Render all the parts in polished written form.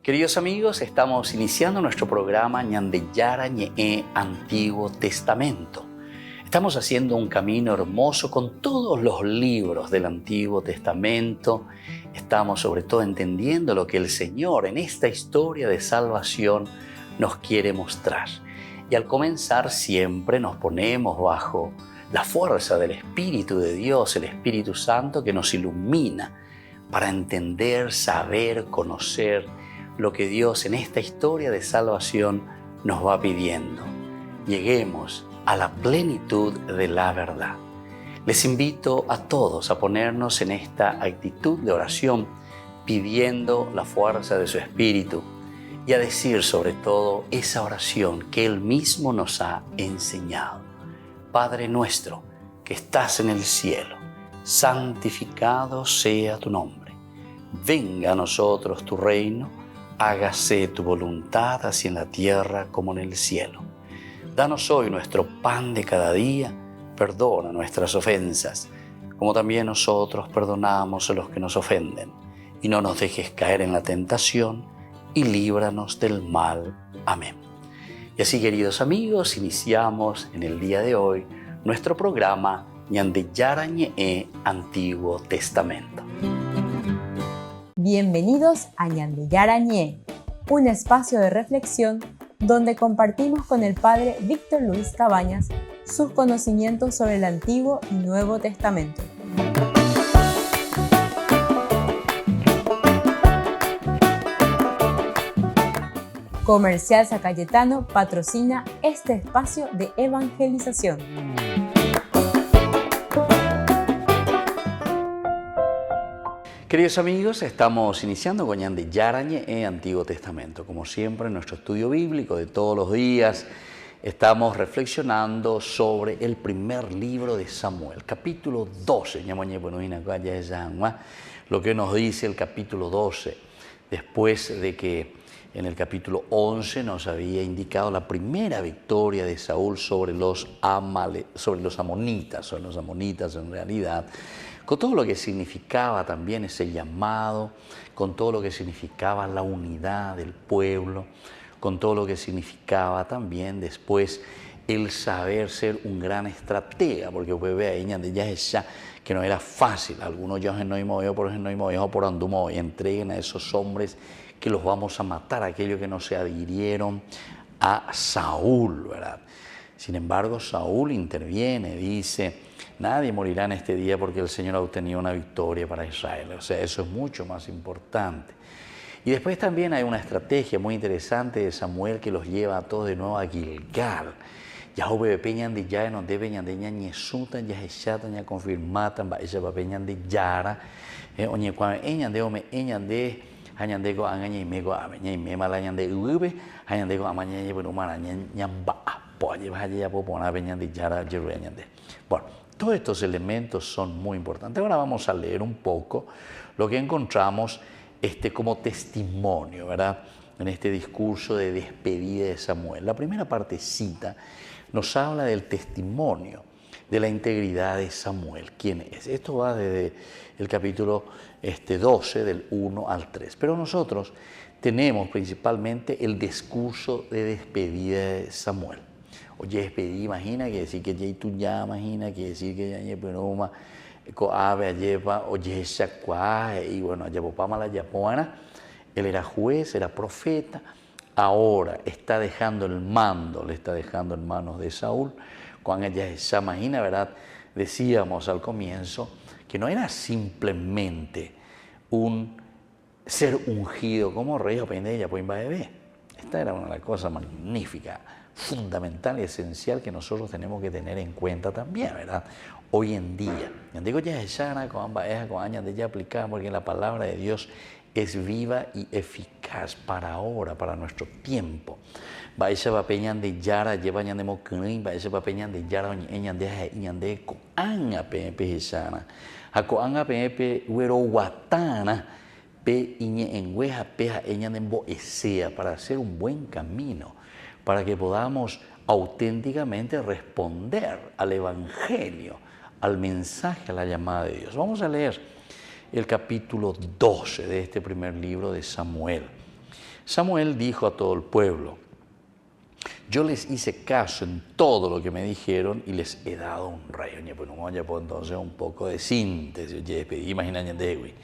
Queridos amigos, estamos iniciando nuestro programa Ñandeyara Ñe'e Antiguo Testamento. Estamos haciendo un camino hermoso con todos los libros del Antiguo Testamento. Estamos sobre todo entendiendo lo que el Señor en esta historia de salvación nos quiere mostrar. Y al comenzar siempre nos ponemos bajo la fuerza del Espíritu de Dios, el Espíritu Santo que nos ilumina para entender, saber, conocer lo que Dios en esta historia de salvación nos va pidiendo. Lleguemos a la plenitud de la verdad. Les invito a todos a ponernos en esta actitud de oración, pidiendo la fuerza de su Espíritu y a decir sobre todo esa oración que Él mismo nos ha enseñado. Padre nuestro que estás en el cielo, santificado sea tu nombre. Venga a nosotros tu reino, hágase tu voluntad así en la tierra como en el cielo. Danos hoy nuestro pan de cada día, perdona nuestras ofensas, como también nosotros perdonamos a los que nos ofenden. Y no nos dejes caer en la tentación, y líbranos del mal. Amén. Y así, queridos amigos, iniciamos en el día de hoy nuestro programa Ñandeyara Ñe'e Antiguo Testamento. Bienvenidos a Ñandeyara Ñe'e, un espacio de reflexión donde compartimos con el Padre Víctor Luis Cabañas sus conocimientos sobre el Antiguo y Nuevo Testamento. Comercial San Cayetano patrocina este espacio de evangelización. Queridos amigos, estamos iniciando con Ñandeyara Ñe'e Antiguo Testamento. Como siempre, en nuestro estudio bíblico de todos los días, estamos reflexionando sobre el primer libro de Samuel, capítulo 12. Lo que nos dice el capítulo 12, después de que en el capítulo 11 nos había indicado la primera victoria de Saúl sobre los amonitas en realidad, con todo lo que significaba también ese llamado, con todo lo que significaba la unidad del pueblo, con todo lo que significaba también después el saber ser un gran estratega, porque que no era fácil. Algunos ya por andumo y entreguen a esos hombres que los vamos a matar, aquellos que no se adhirieron a Saúl, ¿verdad? Sin embargo, Saúl interviene, dice: nadie morirá en este día porque el Señor ha obtenido una victoria para Israel. O sea, eso es mucho más importante. Y después también hay una estrategia muy interesante de Samuel que los lleva a todos de nuevo a Gilgal. Ya hube peñan de ya no debe ñan de ña ñesuta ya hechata ña confirmatan ba esa peñan de yara oñe cuando eñan de ome eñan de hañandego angaña y mego ameña y mema la ñan de ube hañandego amaña y bueno mara ñan ba apo lleva allá popona peñan de yara yerueñan de. Bueno, todos estos elementos son muy importantes. Ahora vamos a leer un poco lo que encontramos como testimonio, ¿verdad? En este discurso de despedida de Samuel. La primera partecita nos habla del testimonio de la integridad de Samuel. ¿Quién es? Esto va desde el capítulo 12, del 1 al 3. Pero nosotros tenemos principalmente el discurso de despedida de Samuel. Oye, despedida, imagina que decir que ya tú ya, imagina que decir que ya pero coabe alleva, oye, shakwa, y bueno, allá la yapoana. Él era juez, era profeta, ahora está dejando el mando, le está dejando en manos de Saúl. Cuando ella se imagina, ¿verdad? Decíamos al comienzo que no era simplemente un ser ungido como rey o pendeja, pues bebé. Esta era una de las cosas magníficas, fundamental y esencial que nosotros tenemos que tener en cuenta también, ¿verdad? Hoy en día. Digo ya con años de ya aplicar, porque la palabra de Dios es viva y eficaz para ahora, para nuestro tiempo. Baisa papeñan de yara lleva ñan de mocunin, baisa papeñan de yara ñan de coanga pepe sana. A coanga pepe huero guatana pe iñe en hueja peja ñan de boesea, para hacer un buen camino, para que podamos auténticamente responder al evangelio, al mensaje, a la llamada de Dios. Vamos a leer el capítulo 12 de este primer libro de Samuel. Samuel dijo a todo el pueblo: yo les hice caso en todo lo que me dijeron y les he dado un rey. Oye, pues no voy a poner entonces un poco de síntesis. Imagínate.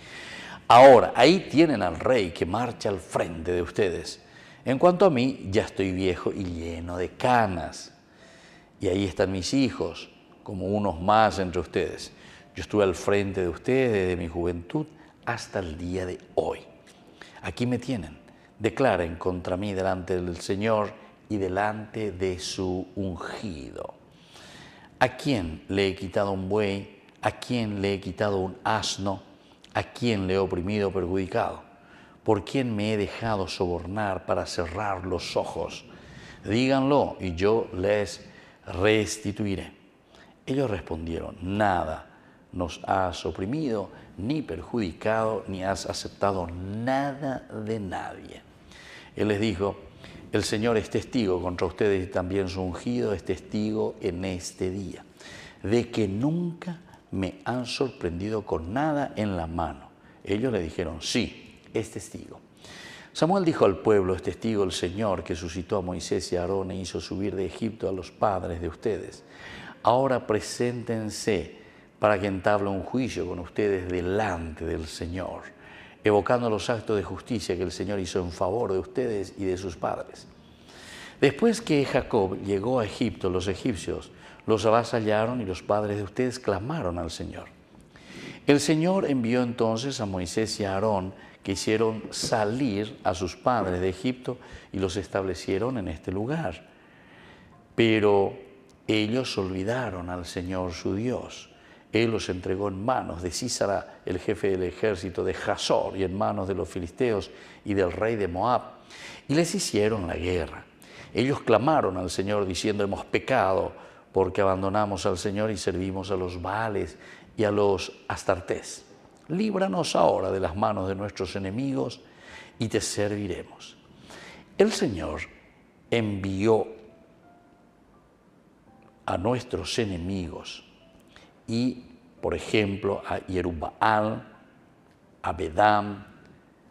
Ahora, ahí tienen al rey que marcha al frente de ustedes. En cuanto a mí, ya estoy viejo y lleno de canas. Y ahí están mis hijos, como unos más entre ustedes. Yo estuve al frente de ustedes desde mi juventud hasta el día de hoy. Aquí me tienen. Declaren contra mí delante del Señor y delante de su ungido. ¿A quién le he quitado un buey? ¿A quién le he quitado un asno? ¿A quién le he oprimido o perjudicado? ¿Por quién me he dejado sobornar para cerrar los ojos? Díganlo y yo les restituiré. Ellos respondieron: nada nos has oprimido, ni perjudicado, ni has aceptado nada de nadie. Él les dijo: el Señor es testigo contra ustedes y también su ungido es testigo en este día, de que nunca me han sorprendido con nada en la mano. Ellos le dijeron: sí, es testigo. Samuel dijo al pueblo: es testigo el Señor que suscitó a Moisés y a Aarón e hizo subir de Egipto a los padres de ustedes. Ahora preséntense para que entable un juicio con ustedes delante del Señor, evocando los actos de justicia que el Señor hizo en favor de ustedes y de sus padres. Después que Jacob llegó a Egipto, los egipcios los avasallaron y los padres de ustedes clamaron al Señor. El Señor envió entonces a Moisés y a Aarón, que hicieron salir a sus padres de Egipto y los establecieron en este lugar. Pero ellos olvidaron al Señor su Dios. Él los entregó en manos de Sísara, el jefe del ejército de Hazor, y en manos de los filisteos y del rey de Moab, y les hicieron la guerra. Ellos clamaron al Señor diciendo: hemos pecado porque abandonamos al Señor y servimos a los Baales y a los Astartés. Líbranos ahora de las manos de nuestros enemigos y te serviremos. El Señor envió a nuestros enemigos y, por ejemplo, a Jerubbaal, a Bedam,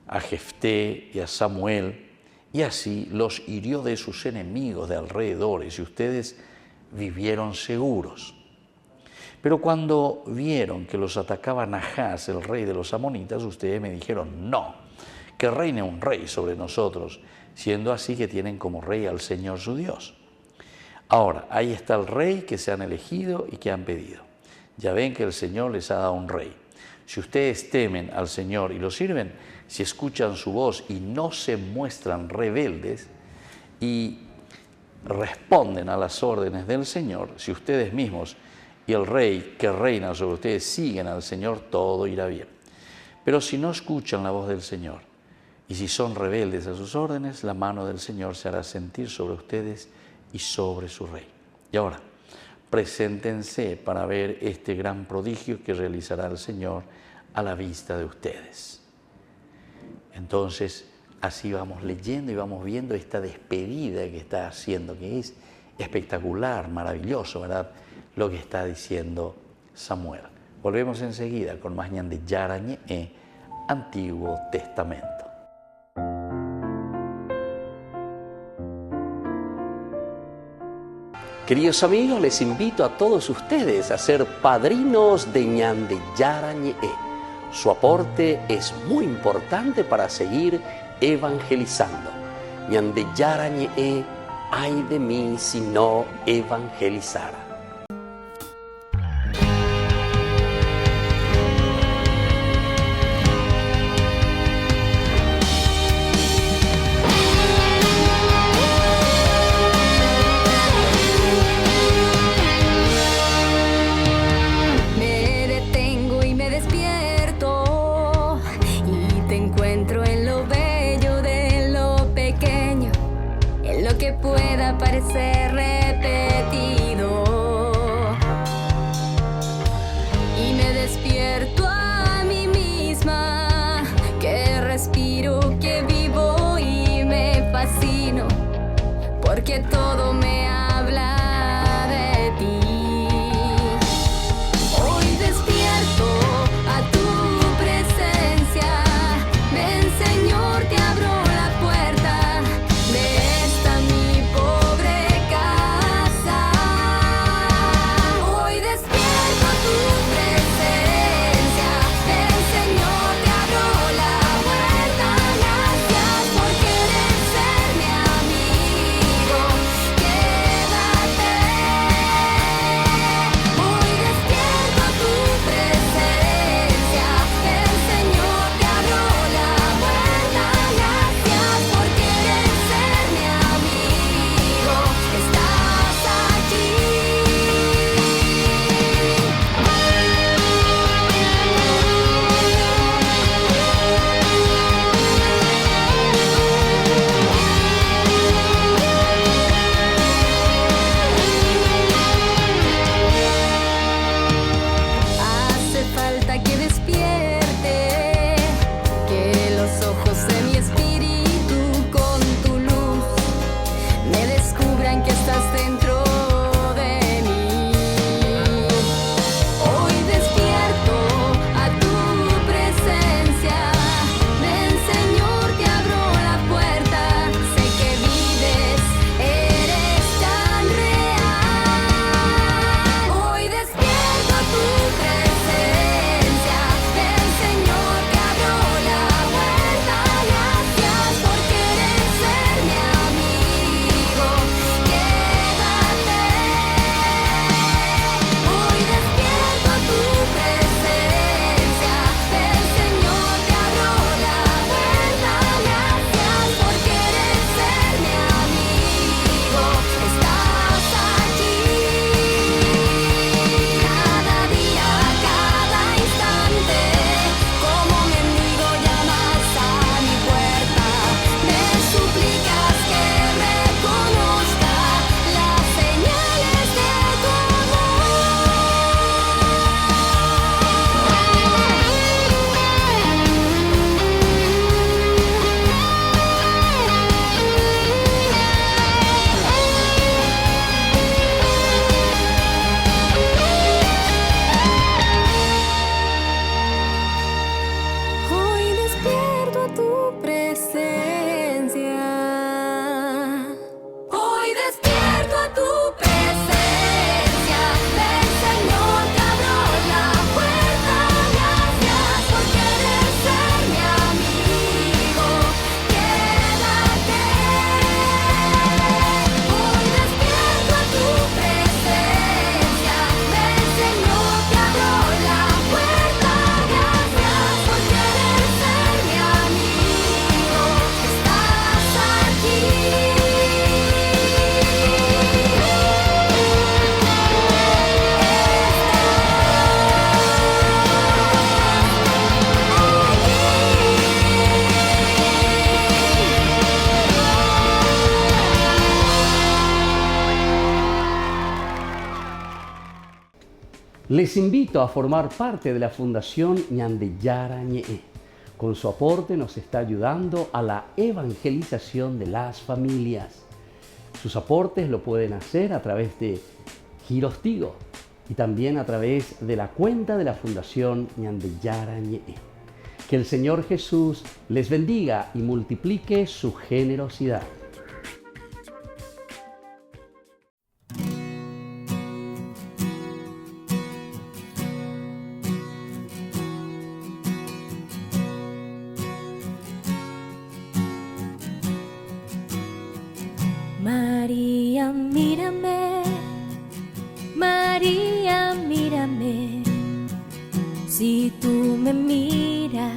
a Jefté y a Samuel, y así los hirió de sus enemigos de alrededores, y ustedes vivieron seguros. Pero cuando vieron que los atacaba Nahas, el rey de los amonitas, ustedes me dijeron: no, que reine un rey sobre nosotros, siendo así que tienen como rey al Señor su Dios. Ahora, ahí está el rey que se han elegido y que han pedido. Ya ven que el Señor les ha dado un rey. Si ustedes temen al Señor y lo sirven, si escuchan su voz y no se muestran rebeldes y responden a las órdenes del Señor, si ustedes mismos y el rey que reina sobre ustedes siguen al Señor, todo irá bien. Pero si no escuchan la voz del Señor y si son rebeldes a sus órdenes, la mano del Señor se hará sentir sobre ustedes y sobre su rey. Y ahora, preséntense para ver este gran prodigio que realizará el Señor a la vista de ustedes. Entonces, así vamos leyendo y vamos viendo esta despedida que está haciendo, que es espectacular, maravilloso, ¿verdad?, lo que está diciendo Samuel. Volvemos enseguida con más Ñande Yarañe, Antiguo Testamento. Queridos amigos, les invito a todos ustedes a ser padrinos de Ñande Yarañe. Su aporte es muy importante para seguir evangelizando. Ñande Yarañe, ay de mí si no evangelizara. Parecer repetido y me despierto a mí misma, que respiro, que vivo y me fascino, porque todo me habla de ti. Hoy despierto a tu presencia, ven Señor, te abro la puerta. Les invito a formar parte de la Fundación Ñande Yarañe. Con su aporte nos está ayudando a la evangelización de las familias. Sus aportes lo pueden hacer a través de Giros Tigo y también a través de la cuenta de la Fundación Ñande Yarañe. Que el Señor Jesús les bendiga y multiplique su generosidad. María, mírame, María, mírame. Si tú me miras,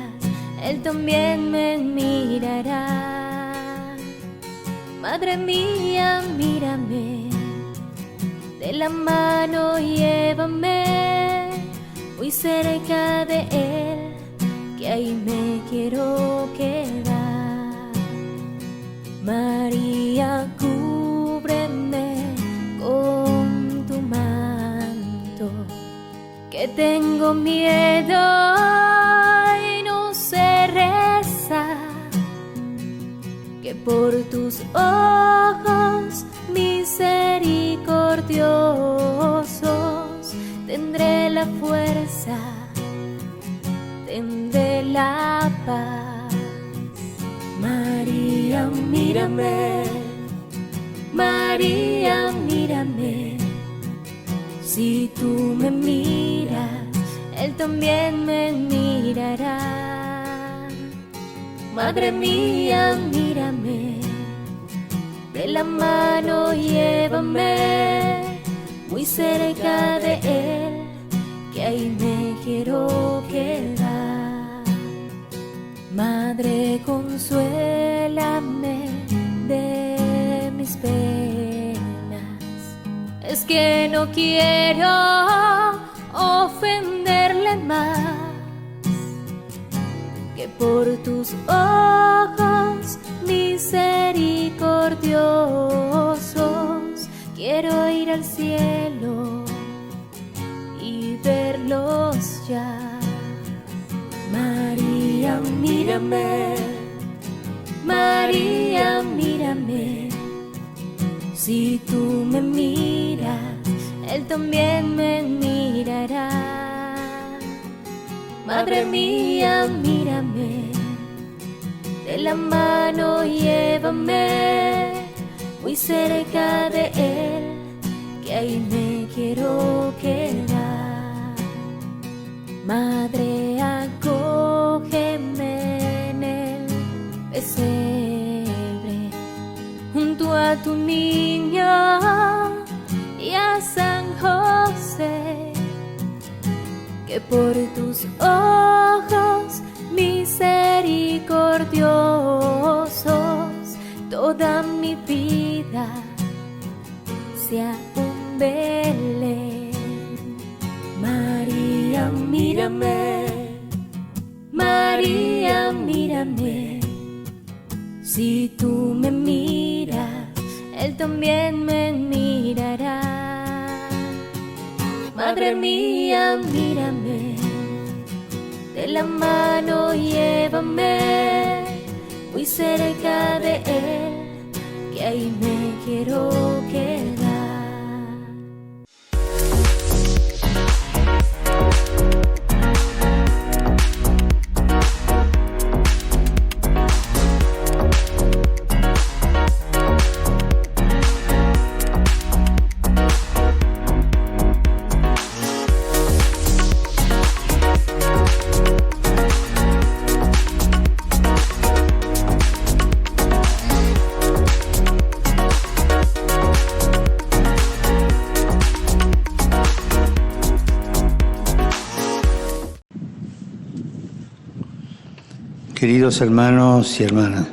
Él también me mirará. Madre mía, mírame, de la mano llévame muy cerca de Él, que ahí me quiero quedar. María, cúbreme con tu manto, que tengo miedo y no sé rezar, que por tus ojos misericordiosos tendré la fuerza, tendré la paz. María, mírame, María, mírame. Si tú me miras, Él también me mirará. Madre mía, mírame, de la mano llévame muy cerca de Él, que ahí me quiero quedar. Madre, consuélame de mis penas, es que no quiero ofenderle más, que por tus ojos misericordiosos quiero ir al cielo y verlos ya. María, mírame, María, mírame. Si tú me miras, Él también me mirará. Madre mía, mírame, de la mano llévame muy cerca de Él, que ahí me quiero quedar. Madre, acógeme en el pesebre, junto a tu niño y a San José, que por tus ojos misericordiosos toda mi vida sea un Belén. María, mírame, María, mírame. Si tú me miras, Él también me mirará. Madre mía, mírame, de la mano llévame muy cerca de Él, que ahí me quiero quedar. Queridos hermanos y hermanas,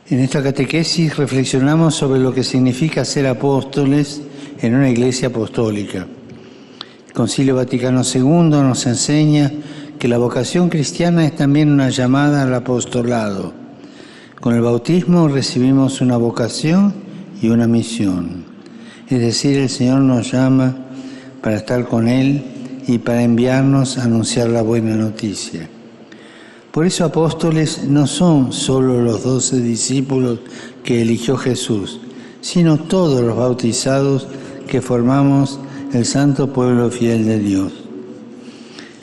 en esta catequesis reflexionamos sobre lo que significa ser apóstoles en una iglesia apostólica. El Concilio Vaticano II nos enseña que la vocación cristiana es también una llamada al apostolado. Con el bautismo recibimos una vocación y una misión. Es decir, el Señor nos llama para estar con Él y para enviarnos a anunciar la buena noticia. Por eso apóstoles no son solo los 12 discípulos que eligió Jesús, sino todos los bautizados que formamos el santo pueblo fiel de Dios.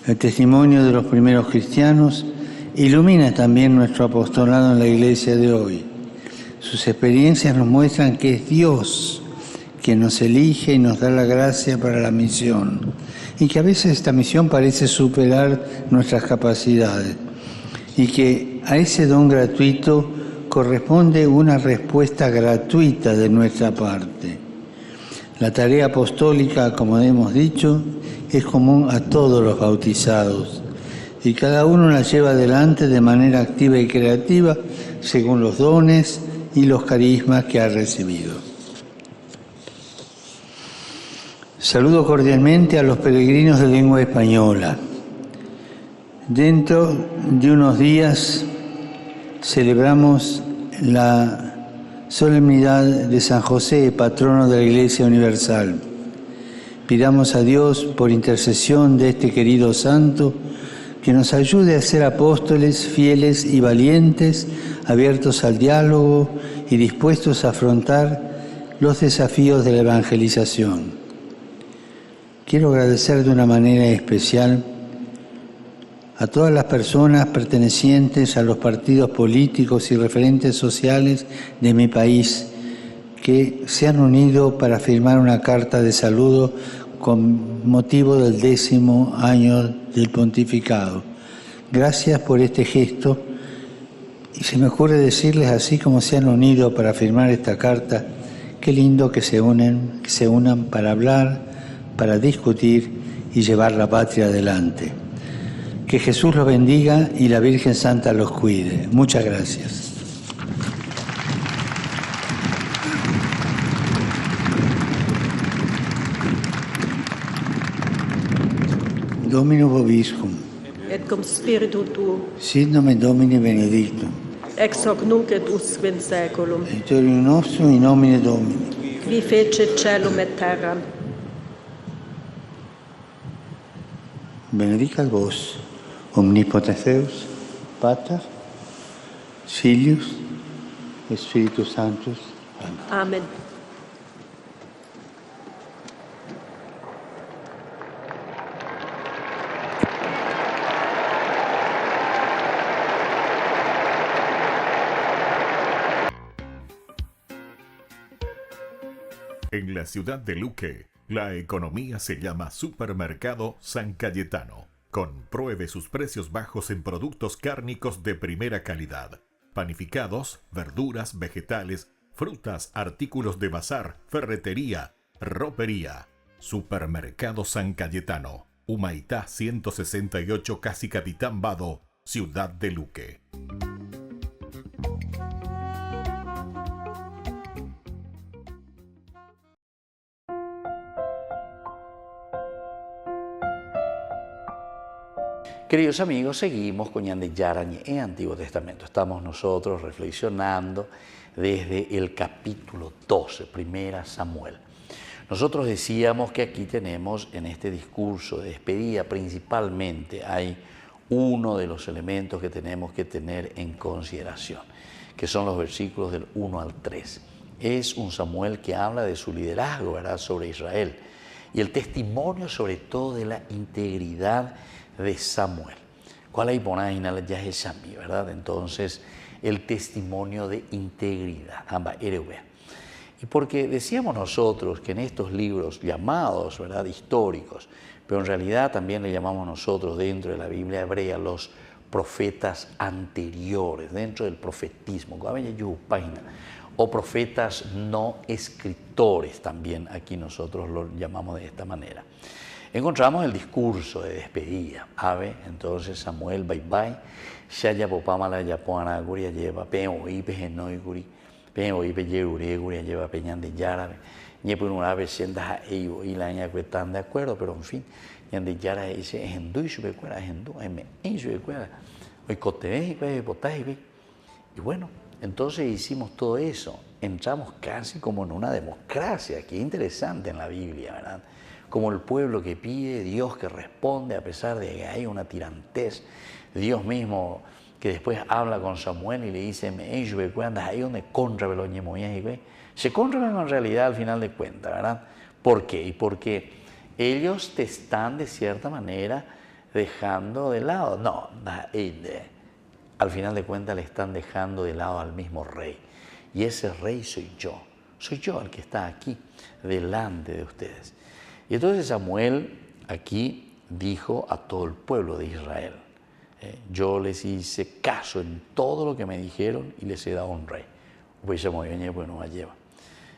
El testimonio de los primeros cristianos ilumina también nuestro apostolado en la iglesia de hoy. Sus experiencias nos muestran que es Dios quien nos elige y nos da la gracia para la misión, y que a veces esta misión parece superar nuestras capacidades, y que a ese don gratuito corresponde una respuesta gratuita de nuestra parte. La tarea apostólica, como hemos dicho, es común a todos los bautizados, y cada uno la lleva adelante de manera activa y creativa según los dones y los carismas que ha recibido. Saludo cordialmente a los peregrinos de lengua española. Dentro de unos días celebramos la solemnidad de San José, patrono de la Iglesia Universal. Pidamos a Dios, por intercesión de este querido santo, que nos ayude a ser apóstoles fieles y valientes, abiertos al diálogo y dispuestos a afrontar los desafíos de la evangelización. Quiero agradecer de una manera especial a todas las personas pertenecientes a los partidos políticos y referentes sociales de mi país que se han unido para firmar una carta de saludo con motivo del 10º año del pontificado. Gracias por este gesto, y se me ocurre decirles, así como se han unido para firmar esta carta, qué lindo que se unan para hablar, para discutir y llevar la patria adelante. Que Jesús los bendiga y la Virgen Santa los cuide. Muchas gracias. Dominus vobiscum. Et cum spiritu tuo, Sit nomen Domini benedictum. ex hoc nunc et usque in saeculum, Aiutorium nostrum in nomine Domini. qui fecit caelum et terram. Benedicat vos, omnipotens Deus, Pater, Filius, et Spiritus Sanctus. Amen. Amen. En la ciudad de Luque, la economía se llama Supermercado San Cayetano. Compruebe sus precios bajos en productos cárnicos de primera calidad. Panificados, verduras, vegetales, frutas, artículos de bazar, ferretería, ropería. Supermercado San Cayetano. Humaitá 168, Casi Capitán Vado, ciudad de Luque. Queridos amigos, seguimos con Ñande Yarañe en Antiguo Testamento. Estamos nosotros reflexionando desde el capítulo 12, Primera Samuel. Nosotros decíamos que aquí tenemos en este discurso de despedida principalmente hay uno de los elementos que tenemos que tener en consideración, que son los versículos del 1 al 3. Es un Samuel que habla de su liderazgo, ¿verdad?, sobre Israel y el testimonio sobre todo de la integridad de Samuel. ¿Cuál hay por ahí? ¿Verdad? Entonces, el testimonio de integridad. Y porque decíamos nosotros que en estos libros llamados, ¿verdad?, históricos, pero en realidad también le llamamos nosotros dentro de la Biblia hebrea los profetas anteriores, dentro del profetismo, o profetas no escritores también, aquí nosotros lo llamamos de esta manera. Encontramos el discurso de despedida. Entonces Samuel, bye bye, Shaya Popamala Yapoana Guria lleva Peo Ipe Genoi Guri, Peo Ipe Yerure Guria lleva Peñan de Yara, Ñepunurabe Sienda Eivo y la Ña están de acuerdo, pero en fin, Ñan de Yara dice Hendú y su becuera, Hendú, y su becuera, hoy Cotevé y Potaje. Y bueno, entonces hicimos todo eso, entramos casi como en una democracia, que interesante en la Biblia, ¿verdad? como el pueblo que pide, Dios que responde a pesar de que hay una tirantez, Dios mismo que después habla con Samuel y le dice, ahí donde se contra en realidad al final de cuentas, ¿verdad? ¿Por qué? Y porque ellos te están de cierta manera dejando de lado. No, al final de cuentas le están dejando de lado al mismo rey. Y ese rey soy yo el que está aquí delante de ustedes. Y entonces Samuel aquí dijo a todo el pueblo de Israel, yo les hice caso en todo lo que me dijeron y les he dado un rey.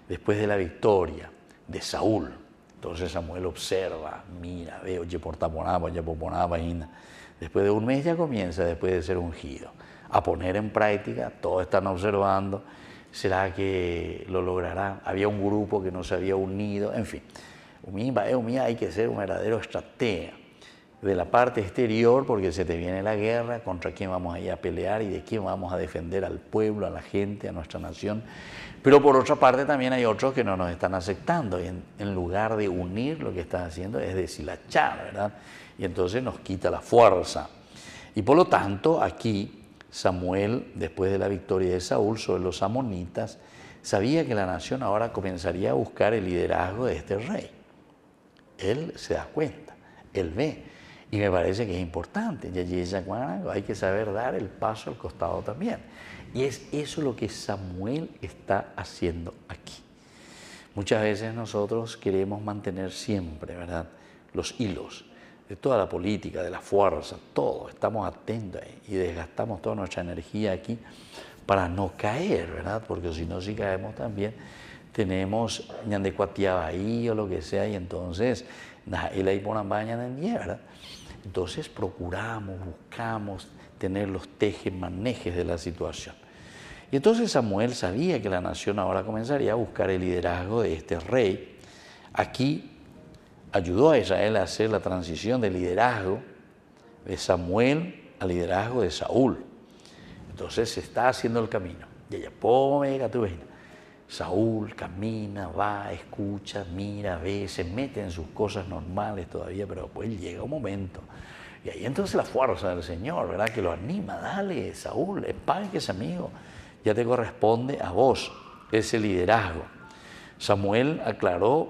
Después de la victoria de Saúl, entonces Samuel observa, mira, ve, oye, después de un mes ya comienza, después de ser ungido, a poner en práctica, todos están observando, ¿será que lo logrará? Había un grupo que no se había unido, en fin. Hay que ser un verdadero estratega de la parte exterior porque se te viene la guerra, contra quién vamos a ir a pelear y de quién vamos a defender al pueblo, a la gente, a nuestra nación. Pero por otra parte también hay otros que no nos están aceptando y en lugar de unir lo que están haciendo es deshilachar, ¿verdad? Y entonces nos quita la fuerza. Y por lo tanto aquí Samuel, después de la victoria de Saúl sobre los amonitas, sabía que la nación ahora comenzaría a buscar el liderazgo de este rey. Él se da cuenta, él ve, y me parece que es importante. Hay que saber dar el paso al costado también. Y es eso lo que Samuel está haciendo aquí. Muchas veces nosotros queremos mantener siempre, ¿verdad?, los hilos de toda la política, de la fuerza, todo. Estamos atentos ahí y desgastamos toda nuestra energía aquí para no caer, ¿verdad? Porque si no, si caemos también, tenemos ñandecuateaba ahí o lo que sea, y entonces, ¿verdad? Entonces procuramos, buscamos tener los teje-manejes de la situación. Y entonces Samuel sabía que la nación ahora comenzaría a buscar el liderazgo de este rey. Aquí ayudó a Israel a hacer la transición de liderazgo de Samuel al liderazgo de Saúl. Entonces se está haciendo el camino. Saúl camina, va, escucha, mira, ve, se mete en sus cosas normales todavía, pero después llega un momento. Y ahí entonces la fuerza del Señor, ¿verdad?, que lo anima. Dale, Saúl, que es amigo. Ya te corresponde a vos ese liderazgo. Samuel aclaró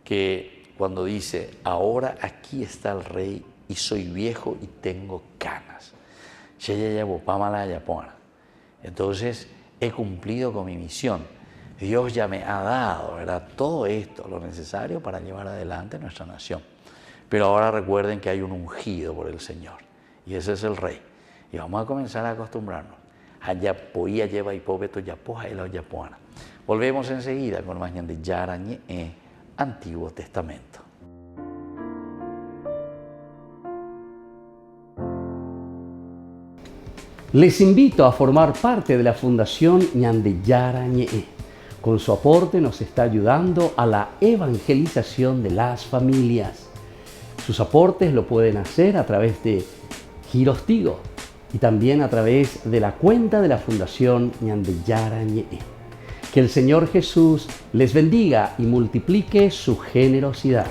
que cuando dice, ahora aquí está el rey y soy viejo y tengo canas. Entonces he cumplido con mi misión. Dios ya me ha dado, ¿verdad?, todo esto, lo necesario para llevar adelante nuestra nación. Pero ahora recuerden que hay un ungido por el Señor y ese es el rey. Y vamos a comenzar a acostumbrarnos. Volvemos enseguida con más de Yarañe, Antiguo Testamento. Les invito a formar parte de la Fundación Ñandeyara Ñe'e. Con su aporte nos está ayudando a la evangelización de las familias. Sus aportes lo pueden hacer a través de Giros Tigo y también a través de la cuenta de la Fundación Ñandeyara Ñe'e. Que el Señor Jesús les bendiga y multiplique su generosidad.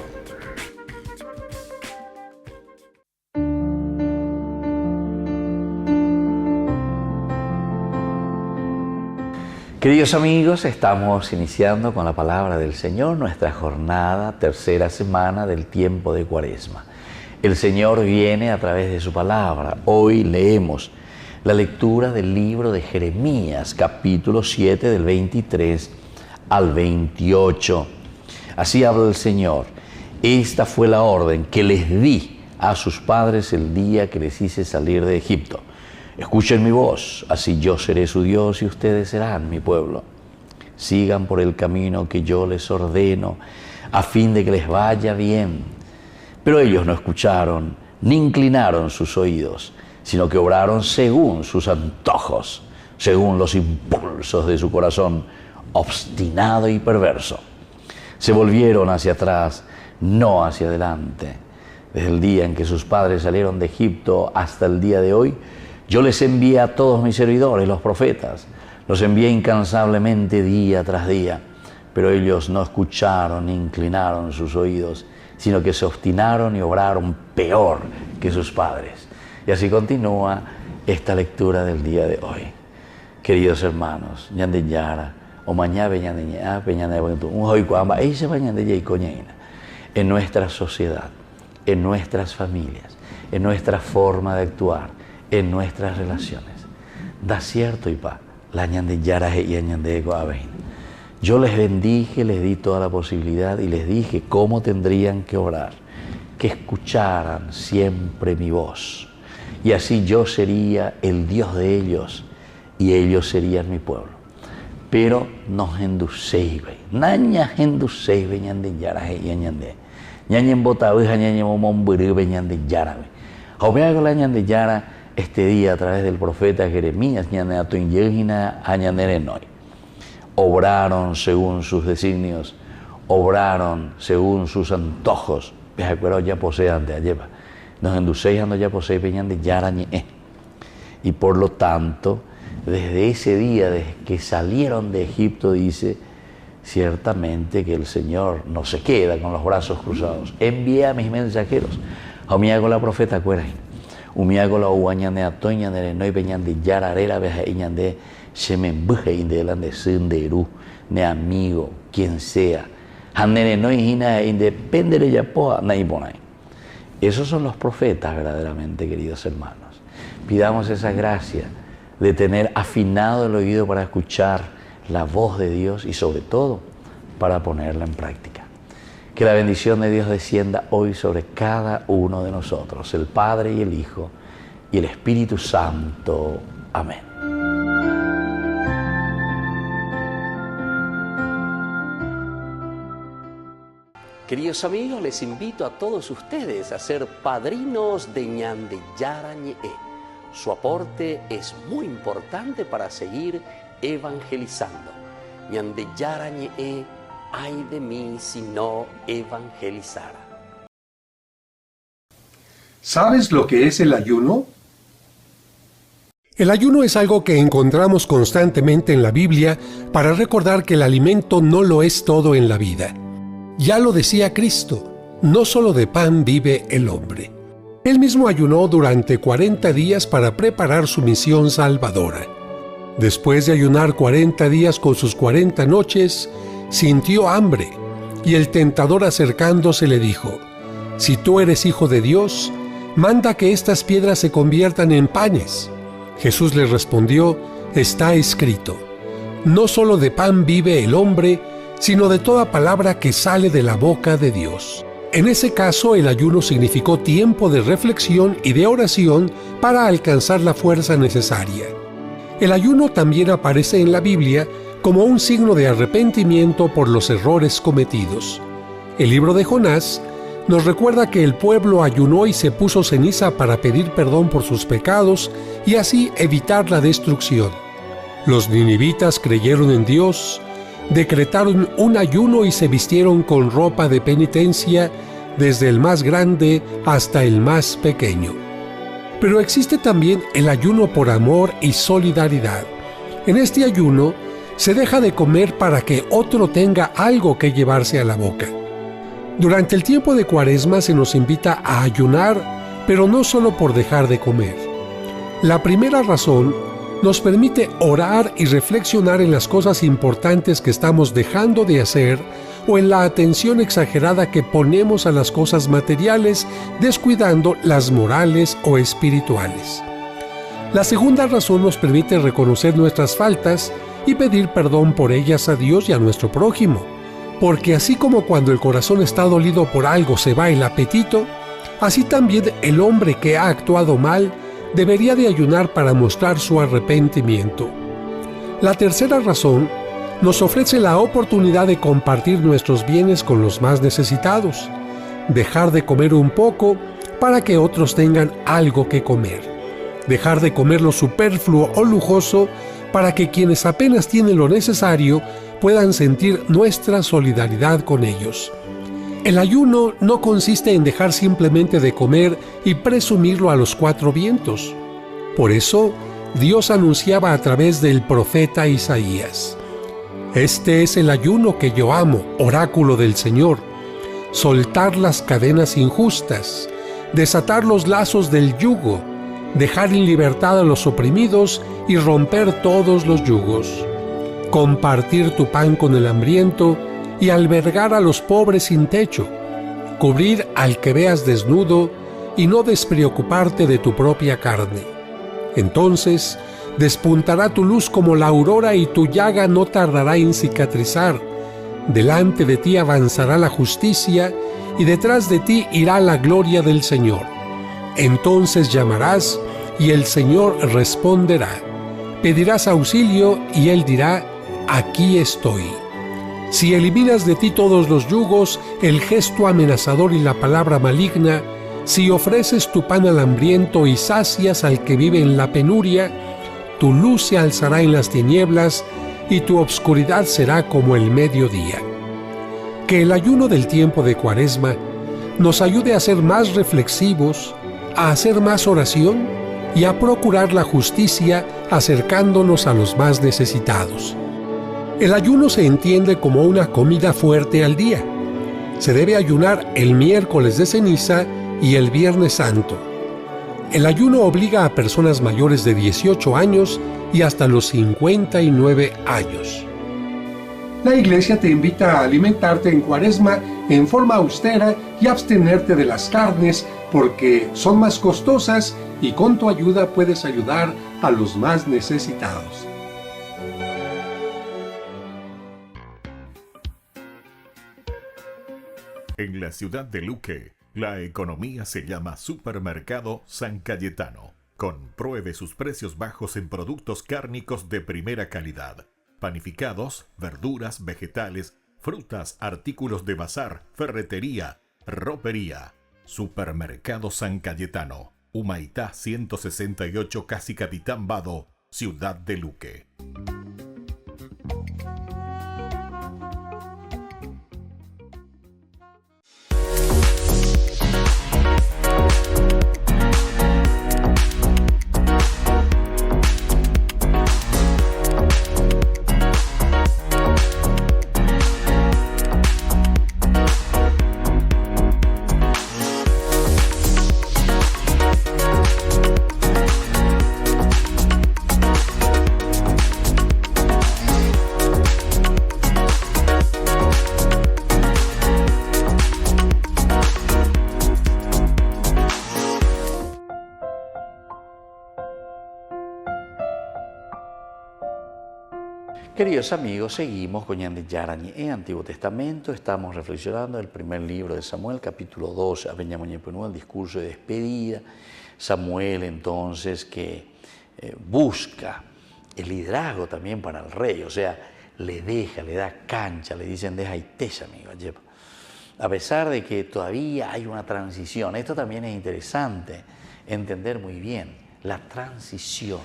Queridos amigos, estamos iniciando con la palabra del Señor nuestra jornada, tercera semana del tiempo de Cuaresma. El Señor viene a través de su palabra. Hoy leemos la lectura del libro de Jeremías, capítulo 7, del 23 al 28. Así habla el Señor. Esta fue la orden que les di a sus padres el día que les hice salir de Egipto. Escuchen mi voz, así yo seré su Dios y ustedes serán mi pueblo. Sigan por el camino que yo les ordeno, a fin de que les vaya bien. Pero ellos no escucharon, ni inclinaron sus oídos, sino que obraron según sus antojos, según los impulsos de su corazón, obstinado y perverso. Se volvieron hacia atrás, no hacia adelante. Desde el día en que sus padres salieron de Egipto hasta el día de hoy, yo les envié a todos mis servidores, los profetas, los envié incansablemente día tras día, pero ellos no escucharon ni inclinaron sus oídos, sino que se obstinaron y obraron peor que sus padres. Y así continúa esta lectura del día de hoy. Queridos hermanos, ñande yara, o mañana ñande peñane un hoy cuamba, ella va ñande yay coñeina. En nuestra sociedad, en nuestras familias, en nuestra forma de actuar, en nuestras relaciones. Da cierto y pa, la ñande yara y ñande coabein. Yo les bendije, les di toda la posibilidad y les dije cómo tendrían que orar, que escucharan siempre mi voz. Y así yo sería el Dios de ellos y ellos serían mi pueblo. Pero nos enduceibe, naña enduceibe ñande yara y ñande. Ñañe botabuja ñañe momomburube ñande yara. Aumea con la ñande yara este día a través del profeta Jeremías ñande atuinyegina a ñande noy. Obraron según sus designios, obraron según sus antojos. Veja ya posean de alleva. Nos enduceiando ya posee peñan de yarañe. Y por lo tanto, desde ese día, desde que salieron de Egipto, dice, ciertamente que el Señor no se queda con los brazos cruzados. Envía a mis mensajeros. Omía con la profeta Cueray. Umía con la uañane atoña de no y peñan de yararera, veja iñan de Shemembuje indelante senderu, ne amigo, quien sea. Hanene no hina independere yapoa naibonai. Esos son los profetas verdaderamente, queridos hermanos. Pidamos esa gracia de tener afinado el oído para escuchar la voz de Dios y sobre todo para ponerla en práctica. Que la bendición de Dios descienda hoy sobre cada uno de nosotros, el Padre y el Hijo y el Espíritu Santo. Amén. Queridos amigos, les invito a todos ustedes a ser padrinos de ñande yarañe. Su aporte es muy importante para seguir evangelizando. Ñande yarañe, ay de mí si no evangelizara. ¿Sabes lo que es el ayuno? El ayuno es algo que encontramos constantemente en la Biblia para recordar que el alimento no lo es todo en la vida. Ya lo decía Cristo, no solo de pan vive el hombre. Él mismo ayunó durante 40 días para preparar su misión salvadora. Después de ayunar 40 días con sus 40 noches, sintió hambre, y el tentador acercándose le dijo, «Si tú eres hijo de Dios, manda que estas piedras se conviertan en panes». Jesús le respondió, «Está escrito, no solo de pan vive el hombre, sino de toda palabra que sale de la boca de Dios». En ese caso, el ayuno significó tiempo de reflexión y de oración para alcanzar la fuerza necesaria. El ayuno también aparece en la Biblia como un signo de arrepentimiento por los errores cometidos. El libro de Jonás nos recuerda que el pueblo ayunó y se puso ceniza para pedir perdón por sus pecados y así evitar la destrucción. Los ninivitas creyeron en Dios, decretaron un ayuno y se vistieron con ropa de penitencia desde el más grande hasta el más pequeño. Pero existe también el ayuno por amor y solidaridad. En este ayuno se deja de comer para que otro tenga algo que llevarse a la boca. Durante el tiempo de Cuaresma se nos invita a ayunar, pero no solo por dejar de comer. La primera razón nos permite orar y reflexionar en las cosas importantes que estamos dejando de hacer o en la atención exagerada que ponemos a las cosas materiales, descuidando las morales o espirituales. La segunda razón nos permite reconocer nuestras faltas y pedir perdón por ellas a Dios y a nuestro prójimo, porque así como cuando el corazón está dolido por algo se va el apetito, así también el hombre que ha actuado mal debería de ayunar para mostrar su arrepentimiento. La tercera razón nos ofrece la oportunidad de compartir nuestros bienes con los más necesitados, dejar de comer un poco para que otros tengan algo que comer, dejar de comer lo superfluo o lujoso para que quienes apenas tienen lo necesario puedan sentir nuestra solidaridad con ellos. El ayuno no consiste en dejar simplemente de comer y presumirlo a los cuatro vientos. Por eso, Dios anunciaba a través del profeta Isaías: «Este es el ayuno que yo amo, oráculo del Señor. soltar las cadenas injustas, desatar los lazos del yugo, dejar en libertad a los oprimidos y romper todos los yugos, compartir tu pan con el hambriento y albergar a los pobres sin techo, cubrir al que veas desnudo y no despreocuparte de tu propia carne. Entonces despuntará tu luz como la aurora y tu llaga no tardará en cicatrizar. Delante de ti avanzará la justicia y detrás de ti irá la gloria del Señor. Entonces llamarás y el Señor responderá. Pedirás auxilio y Él dirá: aquí estoy. Si eliminas de ti todos los yugos, el gesto amenazador y la palabra maligna, si ofreces tu pan al hambriento y sacias al que vive en la penuria, tu luz se alzará en las tinieblas y tu obscuridad será como el mediodía. Que el ayuno del tiempo de Cuaresma nos ayude a ser más reflexivos, a hacer más oración y a procurar la justicia acercándonos a los más necesitados. El ayuno se entiende como una comida fuerte al día. Se debe ayunar el miércoles de ceniza y el Viernes Santo. El ayuno obliga a personas mayores de 18 años y hasta los 59 años. La Iglesia te invita a alimentarte en Cuaresma en forma austera y abstenerte de las carnes porque son más costosas y con tu ayuda puedes ayudar a los más necesitados. En la ciudad de Luque, la economía se llama Supermercado San Cayetano. Compruebe sus precios bajos en productos cárnicos de primera calidad. Panificados, verduras, vegetales, frutas, artículos de bazar, ferretería, ropería. Supermercado San Cayetano. Humaitá 168, casi Capitán Vado, ciudad de Luque. Queridos amigos, seguimos con Ñande Yarañe en Antiguo Testamento. Estamos reflexionando el primer libro de Samuel, capítulo 12, el discurso de despedida. Samuel entonces que busca el liderazgo también para el rey, o sea, le da cancha, le dicen deja y techa, amigo. A pesar de que todavía hay una transición, esto también es interesante entender muy bien, la transición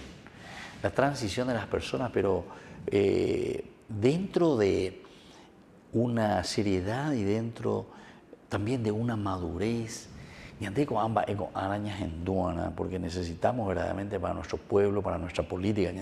de las personas, pero dentro de una seriedad y dentro también de una madurez, porque necesitamos verdaderamente para nuestro pueblo, para nuestra política,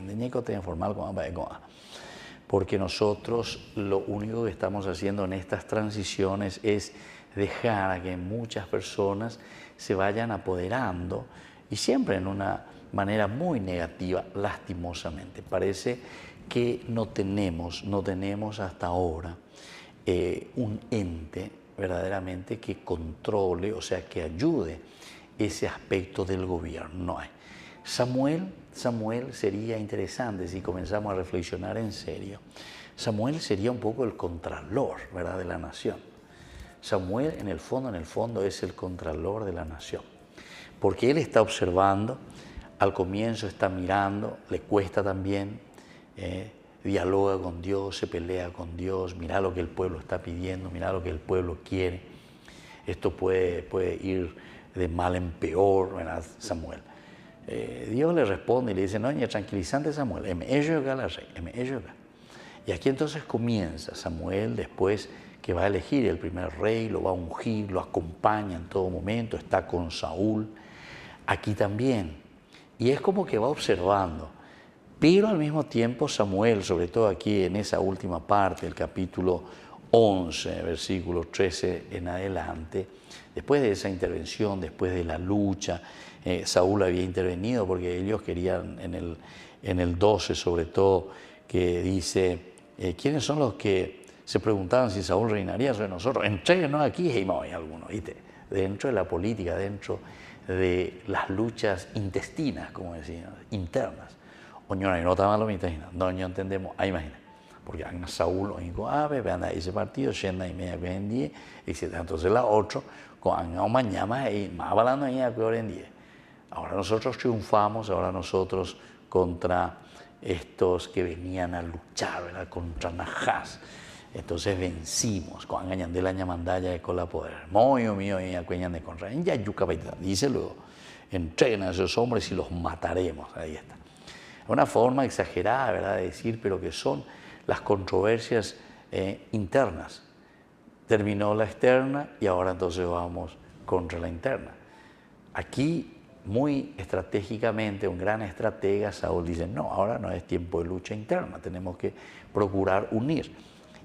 porque nosotros lo único que estamos haciendo en estas transiciones es dejar a que muchas personas se vayan apoderando y siempre en una manera muy negativa, lastimosamente. Parece que no tenemos hasta ahora un ente verdaderamente que controle, o sea, que ayude ese aspecto del gobierno. No hay. Samuel sería interesante si comenzamos a reflexionar en serio. Samuel sería un poco el contralor, ¿verdad?, de la nación. Samuel en el fondo es el contralor de la nación, porque él está observando, al comienzo está mirando, le cuesta también, dialoga con Dios, se pelea con Dios, mira lo que el pueblo está pidiendo, mira lo que el pueblo quiere. Esto puede ir de mal en peor, ¿verdad, Samuel? Dios le responde y le dice, no, tranquilizante Samuel, y aquí entonces comienza Samuel, después que va a elegir el primer rey, lo va a ungir, lo acompaña en todo momento, está con Saúl, aquí también, y es como que va observando. Pero al mismo tiempo Samuel, sobre todo aquí en esa última parte, el capítulo 11, versículo 13 en adelante, después de esa intervención, después de la lucha, Saúl había intervenido porque ellos querían, en el 12 sobre todo, que dice, ¿quiénes son los que se preguntaban si Saúl reinaría sobre nosotros? Entréguenos aquí, y no hay algunos, ¿viste? Dentro de la política, dentro de las luchas intestinas, como decían, internas. Oñora, no estaba lo mismo, no entendemos, ahí imagina. Porque a Saúl o ave, vean ahí ese partido, yenda y media que en día, etc. Entonces la otra, con mañana y más hablando ahí que hoy en día. Ahora nosotros triunfamos, ahora nosotros contra estos que venían a luchar, ¿verdad? Contra Nahas. Entonces vencimos con Angañan de la Ñamandaya con la poder. Muy mío y acuñan de contra. En Yayuca, dice luego, entreguen a esos hombres y los mataremos. Ahí está. Una forma exagerada, ¿verdad?, de decir, pero que son las controversias internas. Terminó la externa y ahora entonces vamos contra la interna. Aquí, muy estratégicamente, un gran estratega, Saúl dice, no, ahora no es tiempo de lucha interna, tenemos que procurar unir.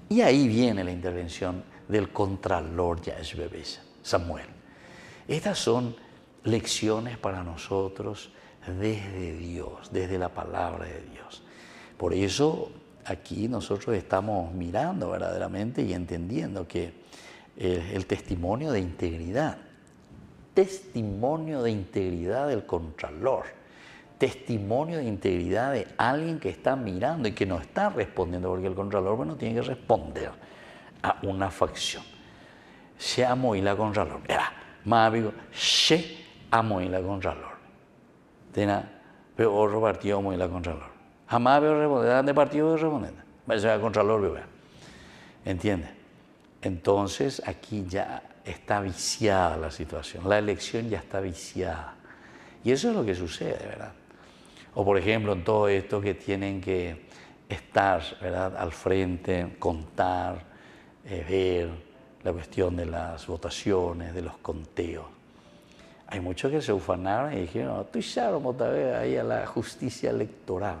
Y ahí viene la intervención del contralor Yahshua, Samuel. Estas son lecciones para nosotros desde Dios, desde la palabra de Dios. Por eso aquí nosotros estamos mirando verdaderamente y entendiendo que el testimonio de integridad del contralor, testimonio de integridad de alguien que está mirando y que no está respondiendo, porque el contralor, bueno, tiene que responder a una facción. Se amo y la contralor. Más digo, se amo y la contralor. Pero otro partido amo y la contralor. Jamás veo responder, de partido veo responder. Vaya a contralor, veo. ¿Entiende? Entonces aquí ya está viciada la situación, la elección ya está viciada. Y eso es lo que sucede, ¿verdad? O por ejemplo, en todo esto que tienen que estar, ¿verdad?, al frente, contar, ver la cuestión de las votaciones, de los conteos. Hay muchos que se ufanaron y dijeron, tú ya lo vez ahí a la justicia electoral,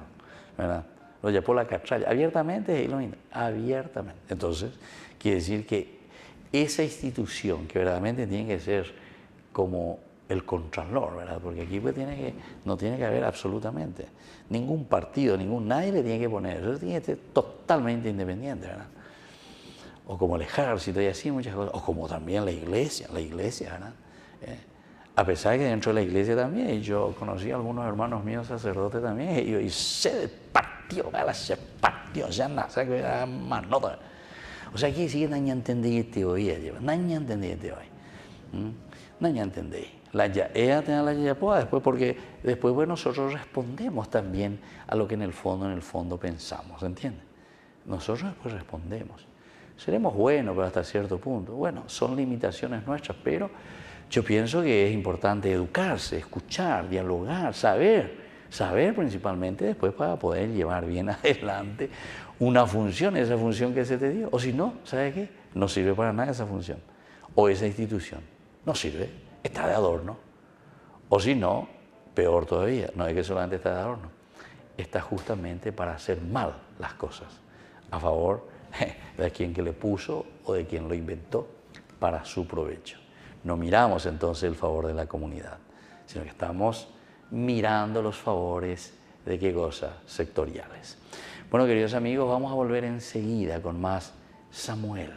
¿verdad? Lo llamó la catralla, abiertamente, y lo mismo, abiertamente. Entonces, quiere decir que esa institución que verdaderamente tiene que ser como el contralor, ¿verdad? Porque aquí pues no tiene que haber absolutamente ningún partido, nadie le tiene que poner, eso tiene que ser totalmente independiente, ¿verdad? O como el ejército y así muchas cosas, o como también la iglesia, ¿verdad? A pesar de que dentro de la iglesia también, y yo conocí a algunos hermanos míos sacerdotes también, y se partió, ya no sé, más nota. O sea, aquí sí nadie entendí teoría, nadie entendí teoría. Nadie entendí. La yaea tiene la yapoa después, porque después pues, nosotros respondemos también a lo que en el fondo pensamos, ¿entiendes? Nosotros después respondemos. Seremos buenos, pero hasta cierto punto. Bueno, son limitaciones nuestras, pero yo pienso que es importante educarse, escuchar, dialogar, saber principalmente después para poder llevar bien adelante una función, esa función que se te dio. O si no, ¿sabes qué? No sirve para nada esa función. O esa institución. No sirve, está de adorno. O si no, peor todavía, no es que solamente está de adorno, está justamente para hacer mal las cosas, a favor de quien que le puso o de quien lo inventó para su provecho. No miramos entonces el favor de la comunidad, sino que estamos mirando los favores de qué cosa, sectoriales. Bueno, queridos amigos, vamos a volver enseguida con más Samuel,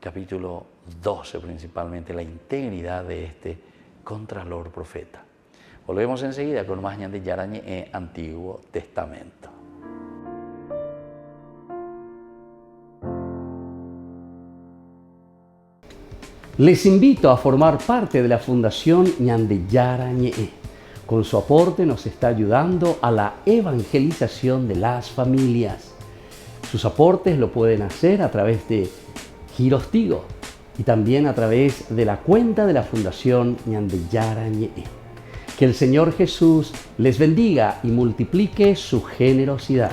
capítulo 12 principalmente, la integridad de este contralor profeta. Volvemos enseguida con más Ñande Yarañe Antiguo Testamento. Les invito a formar parte de la Fundación Ñande Yarañe. Con su aporte nos está ayudando a la evangelización de las familias. Sus aportes lo pueden hacer a través de Giros Tigo y también a través de la cuenta de la Fundación Ñande Yarañe. Que el Señor Jesús les bendiga y multiplique su generosidad.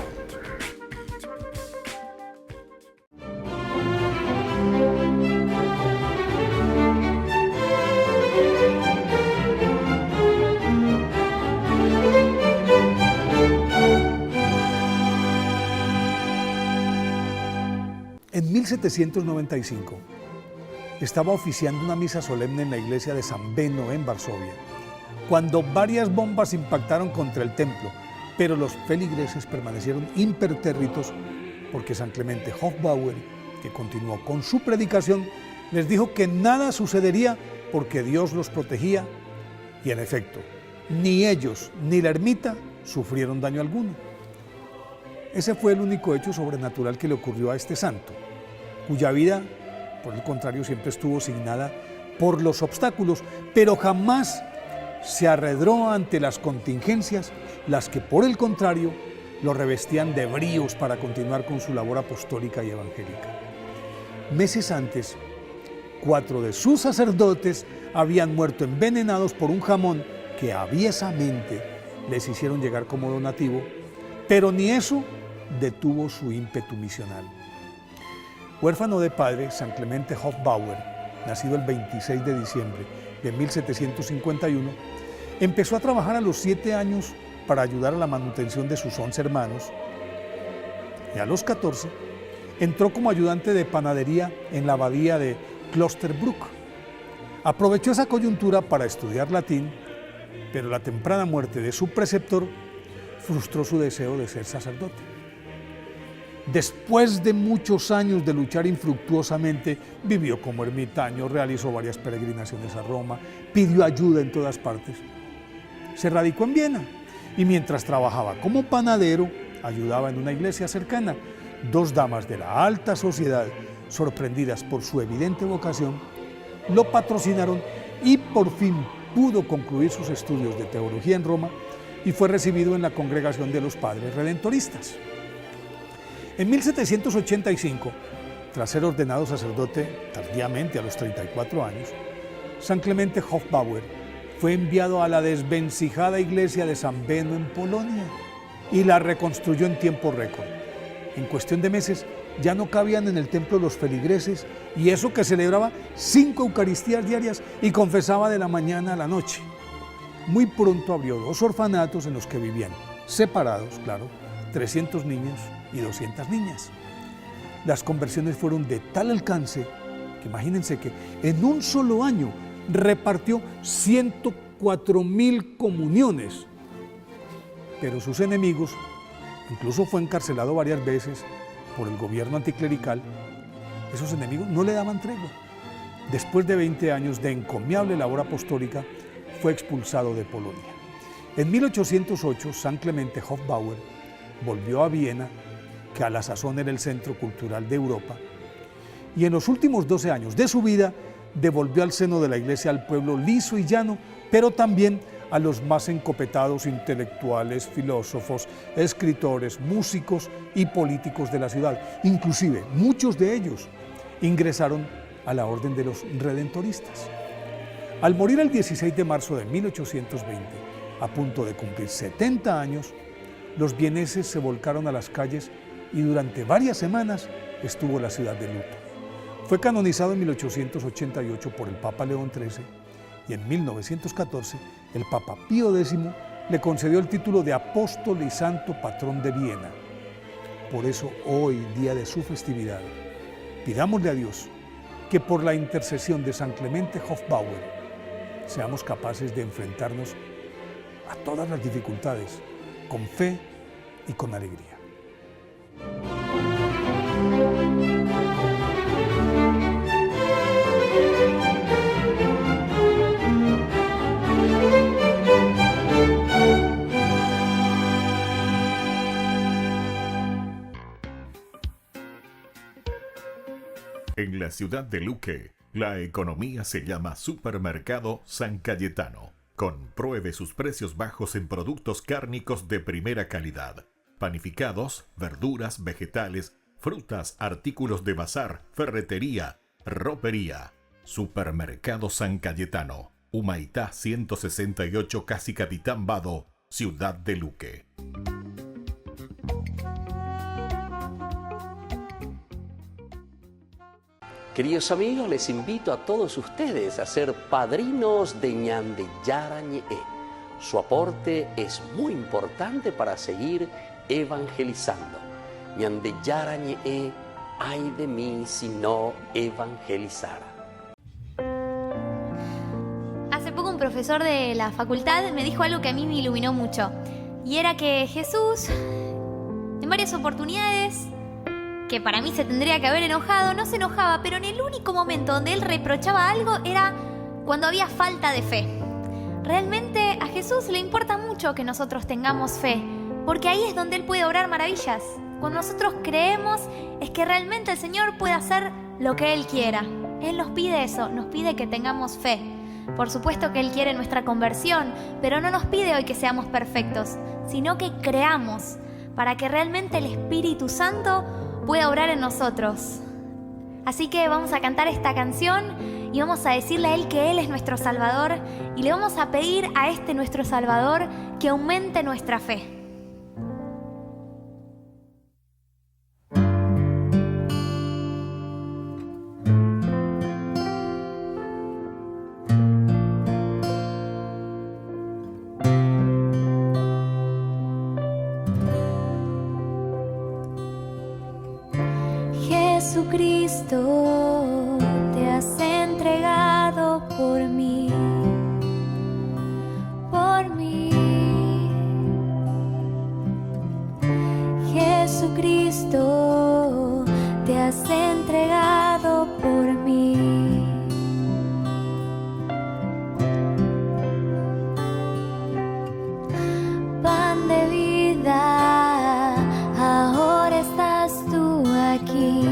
En 1795 estaba oficiando una misa solemne en la iglesia de San Beno en Varsovia, cuando varias bombas impactaron contra el templo, pero los feligreses permanecieron impertérritos porque San Clemente Hofbauer, que continuó con su predicación, les dijo que nada sucedería porque Dios los protegía, y en efecto, ni ellos ni la ermita sufrieron daño alguno. Ese fue el único hecho sobrenatural que le ocurrió a este santo, cuya vida, por el contrario, siempre estuvo signada por los obstáculos, pero jamás se arredró ante las contingencias, las que por el contrario lo revestían de bríos para continuar con su labor apostólica y evangélica. Meses antes, 4 de sus sacerdotes habían muerto envenenados por un jamón que aviesamente les hicieron llegar como donativo, pero ni eso detuvo su ímpetu misional. Huérfano de padre, San Clemente Hofbauer, nacido el 26 de diciembre de 1751, empezó a trabajar a los 7 años para ayudar a la manutención de sus 11 hermanos, y a los 14 entró como ayudante de panadería en la abadía de Klosterbruck. Aprovechó esa coyuntura para estudiar latín, pero la temprana muerte de su preceptor frustró su deseo de ser sacerdote. Después de muchos años de luchar infructuosamente, vivió como ermitaño, realizó varias peregrinaciones a Roma, pidió ayuda en todas partes. Se radicó en Viena y mientras trabajaba como panadero, ayudaba en una iglesia cercana. 2 damas de la alta sociedad, sorprendidas por su evidente vocación, lo patrocinaron y por fin pudo concluir sus estudios de teología en Roma y fue recibido en la congregación de los Padres Redentoristas. En 1785, tras ser ordenado sacerdote tardíamente a los 34 años, San Clemente Hofbauer fue enviado a la desvencijada iglesia de San Beno en Polonia y la reconstruyó en tiempo récord. En cuestión de meses ya no cabían en el templo los feligreses, y eso que celebraba 5 Eucaristías diarias y confesaba de la mañana a la noche. Muy pronto abrió 2 orfanatos en los que vivían, separados, claro, 300 niños y 200 niñas. Las conversiones fueron de tal alcance que imagínense que en un solo año repartió 104.000 comuniones, pero sus enemigos, incluso fue encarcelado varias veces por el gobierno anticlerical, esos enemigos no le daban tregua. Después de 20 años de encomiable labor apostólica, fue expulsado de Polonia. En 1808, San Clemente Hofbauer volvió a Viena, que a la sazón era el centro cultural de Europa, y en los últimos 12 años de su vida devolvió al seno de la iglesia al pueblo liso y llano, pero también a los más encopetados intelectuales, filósofos, escritores, músicos y políticos de la ciudad. Inclusive, muchos de ellos ingresaron a la orden de los redentoristas. Al morir el 16 de marzo de 1820, a punto de cumplir 70 años, los vieneses se volcaron a las calles y durante varias semanas estuvo la ciudad de luto. Fue canonizado en 1888 por el Papa León XIII y en 1914 el Papa Pío X le concedió el título de apóstol y santo patrón de Viena. Por eso hoy, día de su festividad, pidámosle a Dios que por la intercesión de San Clemente Hofbauer seamos capaces de enfrentarnos a todas las dificultades con fe y con alegría. En la ciudad de Luque, la economía se llama Supermercado San Cayetano. Compruebe sus precios bajos en productos cárnicos de primera calidad. Panificados, verduras, vegetales, frutas, artículos de bazar, ferretería, ropería. Supermercado San Cayetano. Humaitá 168, casi Capitán Vado, ciudad de Luque. Queridos amigos, les invito a todos ustedes a ser padrinos de Ñande Yarañe. Su aporte es muy importante para seguir evangelizando. Ñande Yarañe, ay de mí si no evangelizara. Hace poco un profesor de la facultad me dijo algo que a mí me iluminó mucho. Y era que Jesús, en varias oportunidades, que para mí se tendría que haber enojado, no se enojaba, pero en el único momento donde él reprochaba algo era cuando había falta de fe. Realmente a Jesús le importa mucho que nosotros tengamos fe, porque ahí es donde Él puede obrar maravillas. Cuando nosotros creemos es que realmente el Señor puede hacer lo que Él quiera. Él nos pide eso, nos pide que tengamos fe. Por supuesto que Él quiere nuestra conversión, pero no nos pide hoy que seamos perfectos, sino que creamos para que realmente el Espíritu Santo pueda obrar en nosotros. Así que vamos a cantar esta canción y vamos a decirle a Él que Él es nuestro Salvador y le vamos a pedir a este nuestro Salvador que aumente nuestra fe. Jesucristo, te has entregado por mí, por mí. Jesucristo, te has entregado por mí. Pan de vida, ahora estás tú aquí.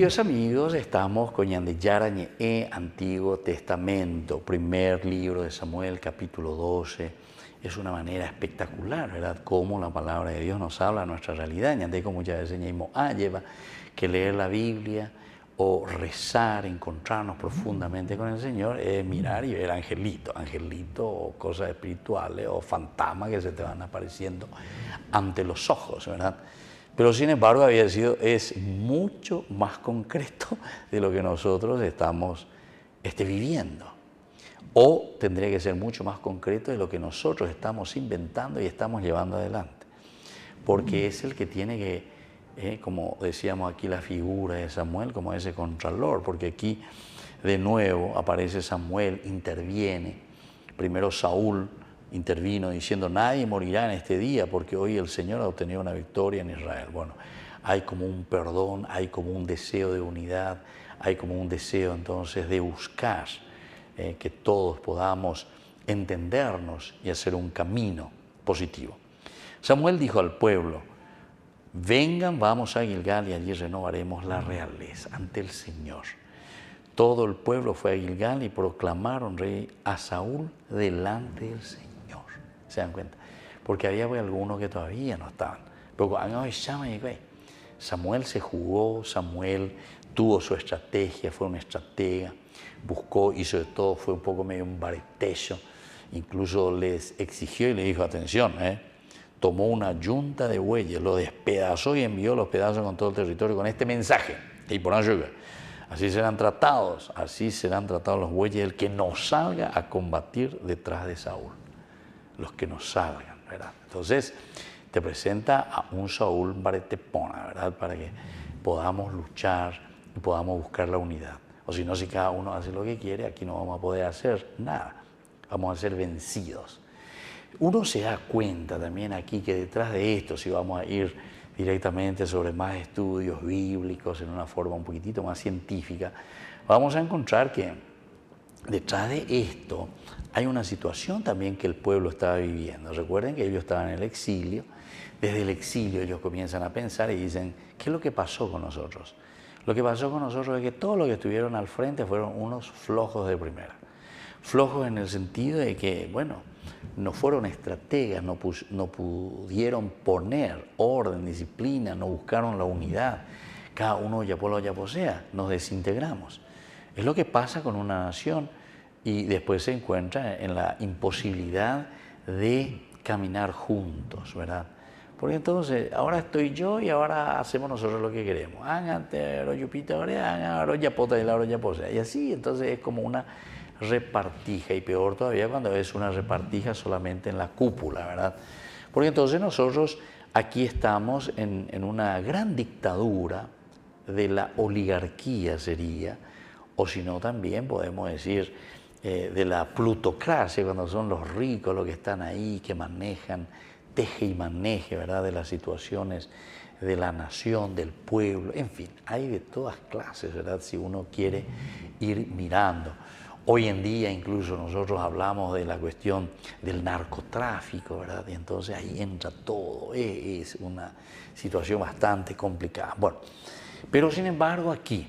Queridos amigos, estamos con Ñande Yarañe, Antiguo Testamento, primer libro de Samuel, capítulo 12. Es una manera espectacular, ¿verdad? Cómo la palabra de Dios nos habla a nuestra realidad. Ñande, como muchas veces lleva que leer la Biblia o rezar, encontrarnos profundamente con el Señor, es mirar y ver angelito o cosas espirituales o fantasmas que se te van apareciendo ante los ojos, ¿verdad? Pero sin embargo es mucho más concreto de lo que nosotros estamos viviendo. O tendría que ser mucho más concreto de lo que nosotros estamos inventando y estamos llevando adelante. Porque es el que tiene que, como decíamos aquí, la figura de Samuel como ese contralor. Porque aquí de nuevo aparece Samuel, interviene. Primero Saúl intervino diciendo: nadie morirá en este día porque hoy el Señor ha obtenido una victoria en Israel. Bueno, hay como un perdón, hay como un deseo de unidad, hay como un deseo entonces de buscar que todos podamos entendernos y hacer un camino positivo. Samuel dijo al pueblo: vengan, vamos a Gilgal y allí renovaremos la realeza ante el Señor. Todo el pueblo fue a Gilgal y proclamaron rey a Saúl delante del Señor. ¿Se dan cuenta? Porque había algunos que todavía no estaban. Pero Samuel se jugó, Samuel tuvo su estrategia, fue un estratega, buscó y sobre todo fue un poco medio un baretecho. Incluso les exigió y le dijo: atención, tomó una yunta de bueyes, lo despedazó y envió los pedazos con todo el territorio con este mensaje. Y por así serán tratados los bueyes del que no salga a combatir detrás de Saúl. Los que nos salgan, ¿verdad? Entonces te presenta a un Saúl baretepona, ¿verdad? Para que podamos luchar y podamos buscar la unidad. O si no, si cada uno hace lo que quiere, aquí no vamos a poder hacer nada. Vamos a ser vencidos. Uno se da cuenta también aquí que detrás de esto, si vamos a ir directamente sobre más estudios bíblicos en una forma un poquitito más científica, vamos a encontrar que detrás de esto hay una situación también que el pueblo estaba viviendo. Recuerden que ellos estaban en el exilio. Desde el exilio ellos comienzan a pensar y dicen: ¿qué es lo que pasó con nosotros? Lo que pasó con nosotros es que todos los que estuvieron al frente fueron unos flojos de primera. Flojos en el sentido de que, bueno, no fueron estrategas, no pudieron poner orden, disciplina, no buscaron la unidad. Cada uno ya por lo ya posea, nos desintegramos. Es lo que pasa con una nación y después se encuentra en la imposibilidad de caminar juntos, ¿verdad? Porque entonces, ahora estoy yo y ahora hacemos nosotros lo que queremos. Y así, entonces es como una repartija, y peor todavía cuando es una repartija solamente en la cúpula, ¿verdad? Porque entonces nosotros aquí estamos en una gran dictadura de la oligarquía sería, o si no también podemos decir de la plutocracia, cuando son los ricos los que están ahí, que manejan, teje y maneje, ¿verdad?, de las situaciones de la nación, del pueblo, en fin, hay de todas clases, ¿verdad?, si uno quiere ir mirando. Hoy en día incluso nosotros hablamos de la cuestión del narcotráfico, ¿verdad?, y entonces ahí entra todo, es una situación bastante complicada. Bueno, pero sin embargo aquí,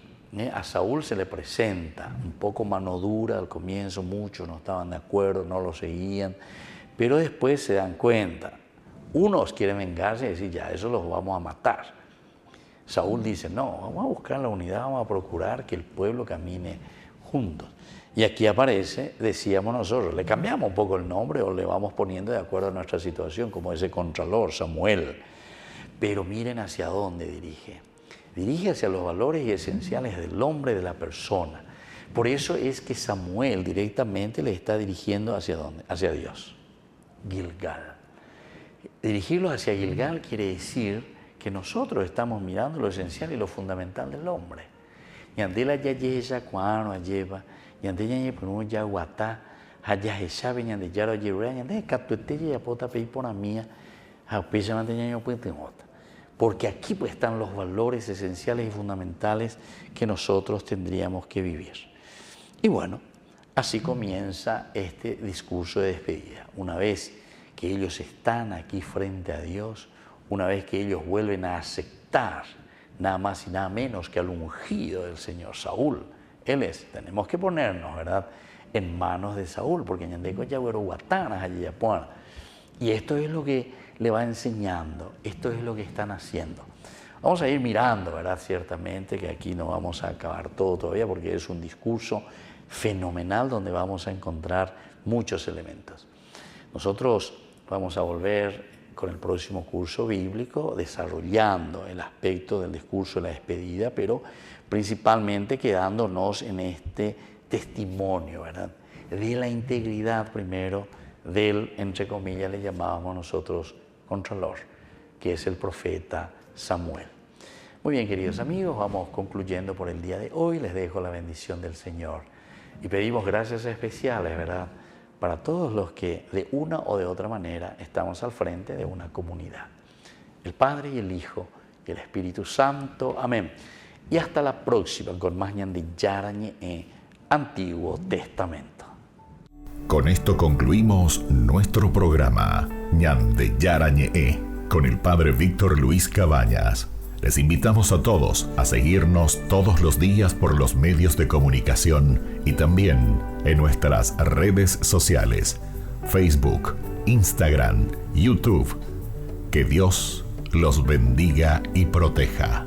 a Saúl se le presenta un poco mano dura al comienzo, muchos no estaban de acuerdo, no lo seguían, pero después se dan cuenta. Unos quieren vengarse y decir: ya, eso los vamos a matar. Saúl dice: no, vamos a buscar la unidad, vamos a procurar que el pueblo camine juntos. Y aquí aparece, decíamos nosotros, le cambiamos un poco el nombre o le vamos poniendo de acuerdo a nuestra situación, como ese contralor, Samuel. Pero miren hacia dónde dirige. Dirige hacia los valores esenciales del hombre, de la persona. Por eso es que Samuel directamente le está dirigiendo hacia ¿dónde? Hacia Dios. Gilgal. Dirigirlo hacia Gilgal quiere decir que nosotros estamos mirando lo esencial y lo fundamental del hombre. Y ante la yayeja cuando lleva, y ante ya por ya guata, haya sabe y ante ya lo lleva, y ante captuete ya pota peipona mía, a pesa manteña yo puente otra. Porque aquí pues están los valores esenciales y fundamentales que nosotros tendríamos que vivir. Y bueno, así comienza este discurso de despedida. Una vez que ellos están aquí frente a Dios, una vez que ellos vuelven a aceptar nada más y nada menos que al ungido del Señor Saúl. Tenemos que ponernos, ¿verdad?, en manos de Saúl, porque ñandeco ya huero guatanas allí ya. Y esto es lo que le va enseñando, esto es lo que están haciendo. Vamos a ir mirando, ¿verdad?, ciertamente, que aquí no vamos a acabar todo todavía, porque es un discurso fenomenal donde vamos a encontrar muchos elementos. Nosotros vamos a volver con el próximo curso bíblico desarrollando el aspecto del discurso de la despedida, pero principalmente quedándonos en este testimonio, ¿verdad?, de la integridad primero del, entre comillas, le llamábamos nosotros contralor, que es el profeta Samuel. Muy bien, queridos amigos, vamos concluyendo por el día de hoy. Les dejo la bendición del Señor y pedimos gracias especiales, ¿verdad?, para todos los que de una o de otra manera estamos al frente de una comunidad. El Padre y el Hijo y el Espíritu Santo. Amén. Y hasta la próxima con más ñande Yarañe, Antiguo Testamento. Con esto concluimos nuestro programa ñande Yarañe con el Padre Víctor Luis Cabañas. Les invitamos a todos a seguirnos todos los días por los medios de comunicación y también en nuestras redes sociales, Facebook, Instagram, YouTube. Que Dios los bendiga y proteja.